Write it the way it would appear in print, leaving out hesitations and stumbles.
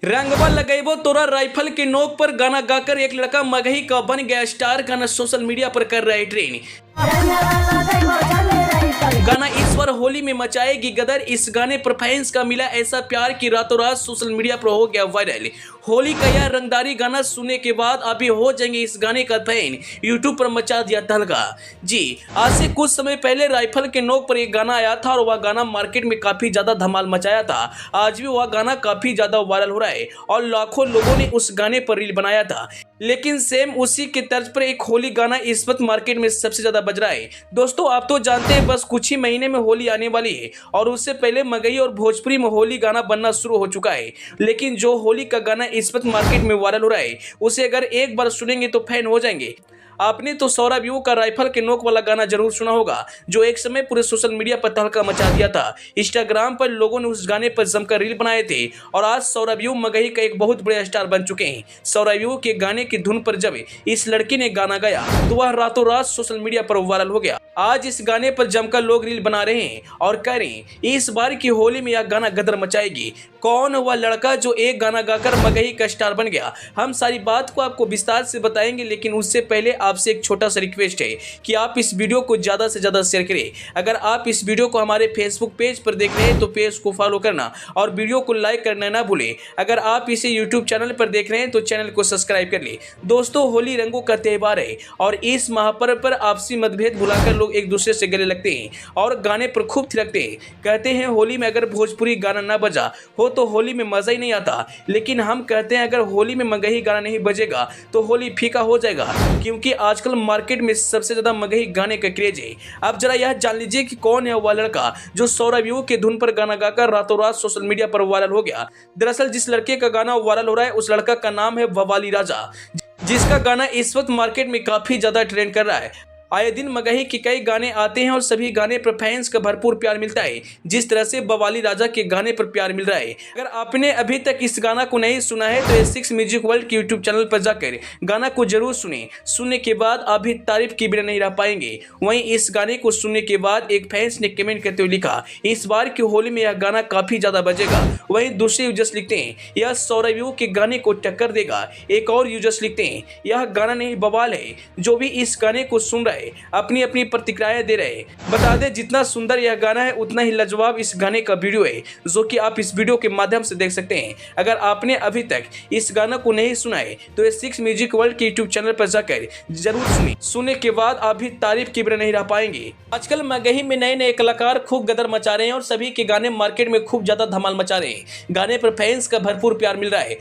रंगवा लगेबो तोरा राइफल की नोक पर गाना गाकर एक लड़का मगही का बन गया स्टार। गाना सोशल मीडिया पर कर रहा है ट्रेंड। गाना इस बार होली में मचाएगी गदर। इस गाने पर फैंस का मिला ऐसा प्यार कि रातों रात सोशल मीडिया पर हो गया वायरल। होली का यह रंगदारी गाना सुनने के बाद अभी हो जाएंगे इस गाने का फैन। यूट्यूब पर मचा दिया तहलका। जी, आज से कुछ समय पहले राइफल के नोक पर एक गाना आया था और वह गाना मार्केट में काफी ज्यादा धमाल मचाया था। आज भी वह गाना काफी ज्यादा वायरल हो रहा है और लाखों लोगों ने उस गाने पर रील बनाया था। लेकिन सेम उसी के तर्ज पर एक होली गाना इस वक्त मार्केट में सबसे ज्यादा बज रहा है। दोस्तों, आप तो जानते हैं बस कुछ ही महीने में होली आने वाली है और उससे पहले मगही और भोजपुरी में होली गाना बनना शुरू हो चुका है। लेकिन जो होली का गाना इस वक्त मार्केट में वायरल हो रहा है उसे अगर एक बार सुनेंगे तो फैन हो जाएंगे। आपने तो सौरभ यू का राइफल के नोक वाला गाना जरूर सुना होगा, जो एक समय पूरे सोशल मीडिया पर तहलका मचा दिया था। इंस्टाग्राम पर लोगों ने उस गाने पर जमकर रील बनाए थे और आज सौरभ यू मगही का एक बहुत बड़े स्टार बन चुके हैं। सौरभ यू के गाने की धुन पर जब इस लड़की ने गाना गाया तो वह रातों रात सोशल मीडिया पर वायरल हो गया। आज इस गाने पर जमकर लोग रील बना रहे हैं और कह रहे हैं इस बार की होली में यह गाना गदर मचाएगी। कौन वह लड़का जो एक गाना गाकर मगही का स्टार बन गया, हम सारी बात को आपको विस्तार से बताएंगे। लेकिन उससे पहले आपसे एक छोटा सा रिक्वेस्ट है कि आप इस वीडियो को ज़्यादा से ज़्यादा शेयर करें। अगर आप इस वीडियो को हमारे फेसबुक पेज पर देख रहे हैं तो पेज को फॉलो करना और वीडियो को लाइक करना ना भूलें। अगर आप इसे यूट्यूब चैनल पर देख रहे हैं तो चैनल को सब्सक्राइब कर लें। दोस्तों, होली रंगों का त्यौहार है और इस महापर्व पर आपसी मतभेद भुलाकर लोग एक दूसरे से गले लगते हैं और गाने पर खूब थिरकते हैं। कहते हैं होली में अगर भोजपुरी गाना ना बजा हो तो होली में मजा ही नहीं आता। लेकिन हम कहते हैं अगर होली में मगही गाना नहीं बजेगा तो होली फीका हो जाएगा, क्योंकि आजकल मार्केट में सबसे ज्यादा मगही गाने का क्रेज है। अब जरा यह जान लीजिए कि कौन है वह लड़का जो सौरभ यू के धुन पर गाना गाकर रातों रात सोशल मीडिया पर वायरल हो गया। दरअसल जिस लड़के का गाना वायरल हो रहा है उस लड़का का नाम है बवाली राजा, जिसका गाना इस वक्त मार्केट में काफी ज्यादा ट्रेंड कर रहा है। आए दिन मगही के कई गाने आते हैं और सभी गाने पर फैंस का भरपूर प्यार मिलता है, जिस तरह से बवाली राजा के गाने पर प्यार मिल रहा है। अगर आपने अभी तक इस गाना को नहीं सुना है तो S6 म्यूजिक वर्ल्ड के यूट्यूब चैनल पर जाकर गाना को जरूर सुने। सुनने के बाद आप भी तारीफ के बिना नहीं रह पाएंगे। वहीं इस गाने को सुनने के बाद एक फैंस ने कमेंट करते हुए लिखा, इस बार की होली में यह गाना काफी ज्यादा बजेगा। वहीं दूसरे यूजर्स लिखते हैं यह सौरभ यू के गाने को टक्कर देगा। एक और यूजर्स लिखते हैं यह गाना नहीं बवाल है। जो भी इस गाने को सुन रहे अपनी अपनी प्रतिक्रियाएं दे रहे। बता दें जितना सुंदर यह गाना है उतना ही लाजवाब इस गाने का वीडियो है, जो कि आप इस वीडियो के माध्यम से देख सकते हैं। अगर आपने अभी तक इस गाना को नहीं सुना है तो S6 म्यूजिक वर्ल्ड के यूट्यूब चैनल पर जाकर जरूर सुनिए। सुनने के बाद आप भी तारीफ के बिना नहीं रह पाएंगे। आजकल मगही में नए नए कलाकार खूब गदर मचा रहे हैं और सभी के गाने मार्केट में खूब ज्यादा धमाल मचा रहे हैं। गाने पर फैंस का भरपूर प्यार मिल रहा है।